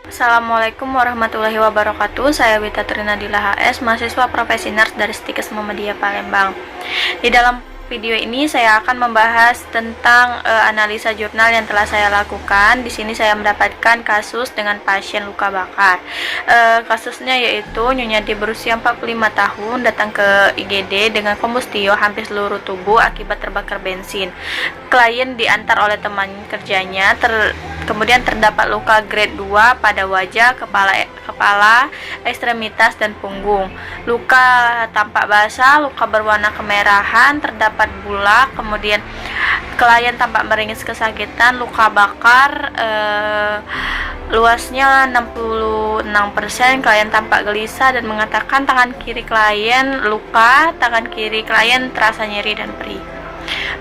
Assalamualaikum warahmatullahi wabarakatuh. Saya Wita Trinadila HS, mahasiswa profesi nurse dari Stikes Muhammadiyah Palembang. Di dalam video ini saya akan membahas tentang analisa jurnal yang telah saya lakukan. Di sini saya mendapatkan kasus dengan pasien luka bakar. Kasusnya yaitu Nyunyadi berusia 45 tahun datang ke IGD dengan kombustio hampir seluruh tubuh akibat terbakar bensin. Klien diantar oleh teman kerjanya, kemudian terdapat luka grade 2 pada wajah, kepala, ekstremitas, dan punggung. Luka tampak basah, luka berwarna kemerahan, terdapat bulak, kemudian klien tampak meringis kesakitan, luka bakar, luasnya 66%. Klien tampak gelisah dan mengatakan tangan kiri klien luka, tangan kiri klien terasa nyeri dan perih.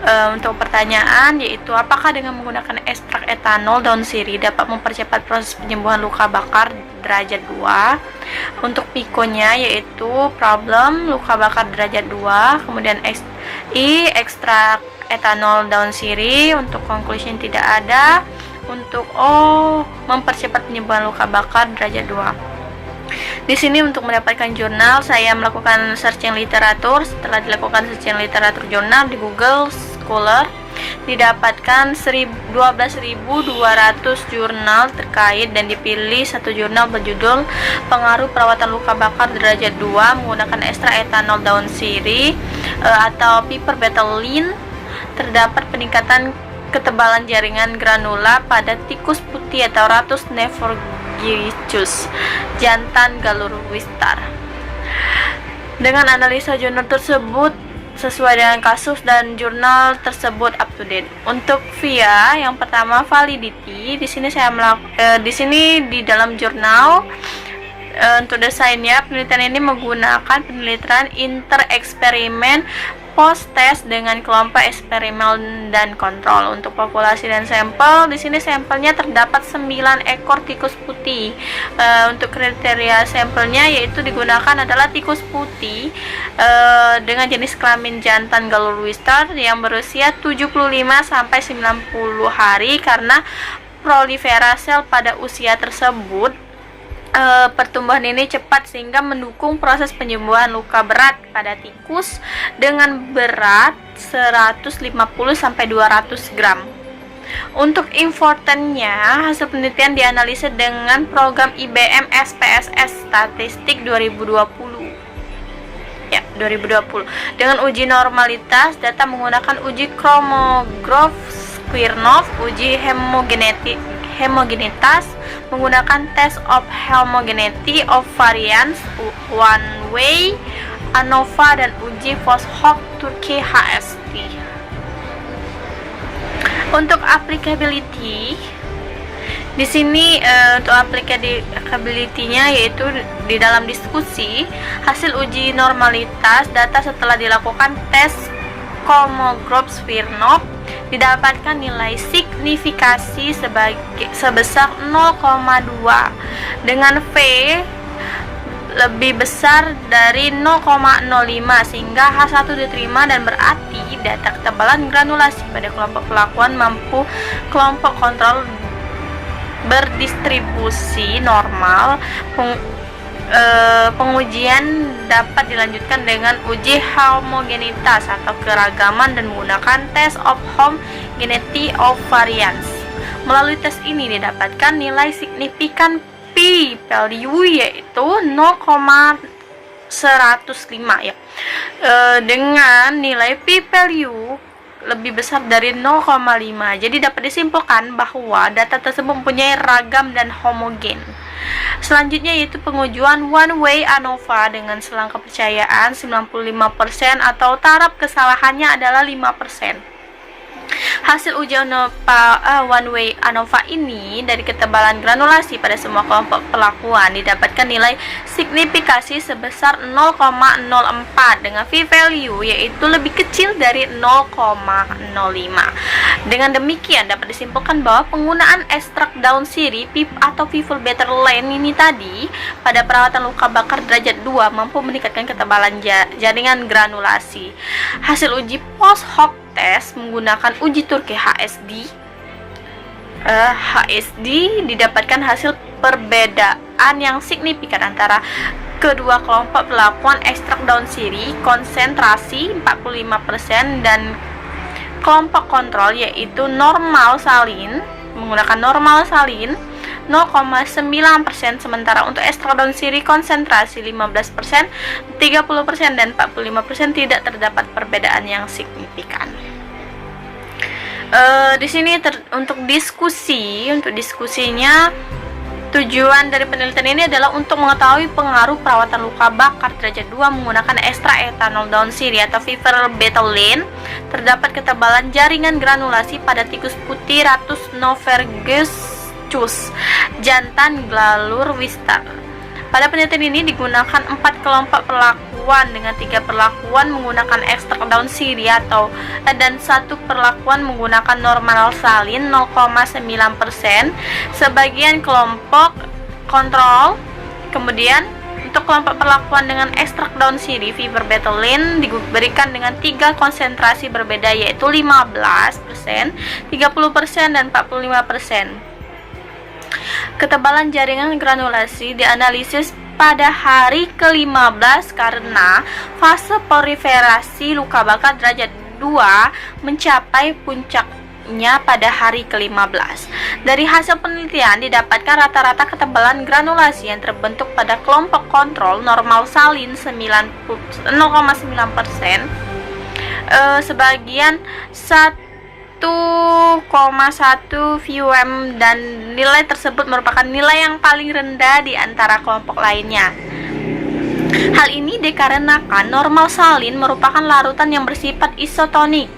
Untuk pertanyaan yaitu apakah dengan menggunakan ekstrak etanol daun sirih dapat mempercepat proses penyembuhan luka bakar derajat 2. Untuk pikonya yaitu problem luka bakar derajat 2, kemudian ekstrak etanol daun sirih. Untuk conclusion tidak ada. Untuk mempercepat penyembuhan luka bakar derajat 2. Di sini untuk mendapatkan jurnal saya melakukan searching literatur. Setelah dilakukan searching literatur jurnal di Google Scholar, didapatkan 12.200 jurnal terkait dan dipilih satu jurnal berjudul Pengaruh Perawatan Luka Bakar Derajat 2 menggunakan ekstrak etanol daun sirih atau piperbetulin. Terdapat peningkatan ketebalan jaringan granula pada tikus putih atau Ratus nephorgychus jantan galur wistar. Dengan analisa jurnal tersebut sesuai dengan kasus dan jurnal tersebut up to date. Untuk VIA yang pertama validity, di sini di dalam jurnal untuk desainnya penelitian ini menggunakan penelitian inter-eksperimen post-test dengan kelompok eksperimen dan kontrol. Untuk populasi dan sampel, di sini sampelnya terdapat 9 ekor tikus putih. Untuk kriteria sampelnya yaitu digunakan adalah tikus putih dengan jenis kelamin jantan galur wistar yang berusia 75 sampai 90 hari karena prolifera sel pada usia tersebut. Pertumbuhan ini cepat sehingga mendukung proses penyembuhan luka berat pada tikus dengan berat 150 sampai 200 gram. Untuk importantnya, hasil penelitian dianalisis dengan program IBM SPSS Statistik 2020. Ya, 2020. Dengan uji normalitas, data menggunakan uji Kolmogorov-Smirnov, uji homogenitas menggunakan test of homogeneity of variance one way ANOVA dan uji post-hoc Turki HST. Untuk applicability, di sini untuk applicability-nya yaitu di dalam diskusi hasil uji normalitas data setelah dilakukan tes Kolmogorov-Smirnov didapatkan nilai signifikasi sebesar 0,2 dengan V lebih besar dari 0,05 sehingga H1 diterima dan berarti data ketebalan granulasi pada kelompok pelakuan mampu kelompok kontrol berdistribusi normal. Pengujian dapat dilanjutkan dengan uji homogenitas atau keragaman dan menggunakan test of homogeneity of variance. Melalui tes ini didapatkan nilai signifikan p-value yaitu 0,105 ya. Dengan nilai p-value lebih besar dari 0,5. Jadi dapat disimpulkan bahwa data tersebut mempunyai ragam dan homogen. Selanjutnya yaitu pengujian one way ANOVA dengan selang kepercayaan 95% atau taraf kesalahannya adalah 5%. Hasil uji one way ANOVA ini dari ketebalan granulasi pada semua kelompok pelakuan didapatkan nilai signifikasi sebesar 0,04 dengan p-value yaitu lebih kecil dari 0,05. Dengan demikian dapat disimpulkan bahwa penggunaan ekstrak daun sirih atau piperbetulin ini tadi pada perawatan luka bakar derajat 2 mampu meningkatkan ketebalan jaringan granulasi. Hasil uji post hoc test menggunakan uji Turki HSD HSD didapatkan hasil perbedaan yang signifikan antara kedua kelompok perlakuan ekstrak daun sirih konsentrasi 45% dan kelompok kontrol yaitu normal salin menggunakan normal salin 0,9%, sementara untuk ekstrak daun sirih konsentrasi 15%, 30% dan 45% tidak terdapat perbedaan yang signifikan. Di sini untuk diskusinya tujuan dari penelitian ini adalah untuk mengetahui pengaruh perawatan luka bakar derajat 2 menggunakan ekstrak etanol daun sirih atau viverbetalin terdapat ketebalan jaringan granulasi pada tikus putih Ratus novergus jantan Glalur wistar. Pada penelitian ini digunakan 4 kelompok perlakuan dengan 3 perlakuan menggunakan ekstrak daun sirih dan 1 perlakuan menggunakan normal salin 0,9%, sebagian kelompok kontrol. Kemudian untuk kelompok perlakuan dengan ekstrak daun sirih viverbetalin diberikan dengan 3 konsentrasi berbeda yaitu 15%, 30% dan 45%. Ketebalan jaringan granulasi dianalisis pada hari ke-15 karena fase proliferasi luka bakar derajat 2 mencapai puncaknya pada hari ke-15. Dari hasil penelitian didapatkan rata-rata ketebalan granulasi yang terbentuk pada kelompok kontrol normal salin 0,9%, sebagian 1,1 VUM dan nilai tersebut merupakan nilai yang paling rendah di antara kelompok lainnya. Hal ini dikarenakan normal salin merupakan larutan yang bersifat isotonik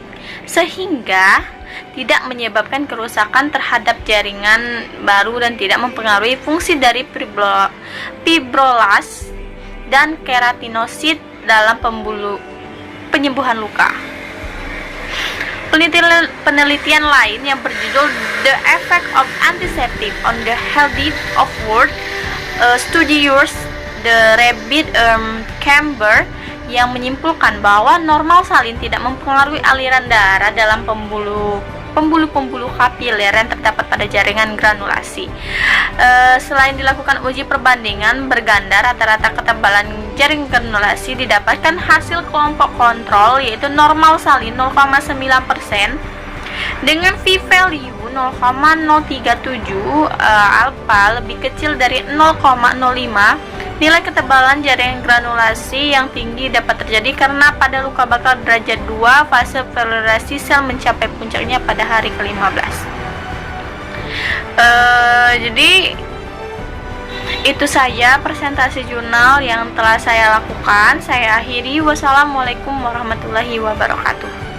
sehingga tidak menyebabkan kerusakan terhadap jaringan baru dan tidak mempengaruhi fungsi dari fibrolas dan keratinosit dalam penyembuhan luka. Penelitian lain yang berjudul The Effect of Antiseptic on the Health of World Studies the Rabbit Camber yang menyimpulkan bahwa normal salin tidak mempengaruhi aliran darah dalam pembuluh-pembuluh kapiler yang terdapat pada jaringan granulasi. Selain dilakukan uji perbandingan berganda, rata-rata ketebalan jaring granulasi didapatkan hasil kelompok kontrol yaitu normal salin 0,9% dengan p-value 0,037 alpha lebih kecil dari 0,05. Nilai ketebalan jaringan granulasi yang tinggi dapat terjadi karena pada luka bakar derajat 2 fase proliferasi sel mencapai puncaknya pada hari ke-15. Jadi itu saja presentasi jurnal yang telah saya lakukan. Saya akhiri. Wassalamualaikum warahmatullahi wabarakatuh.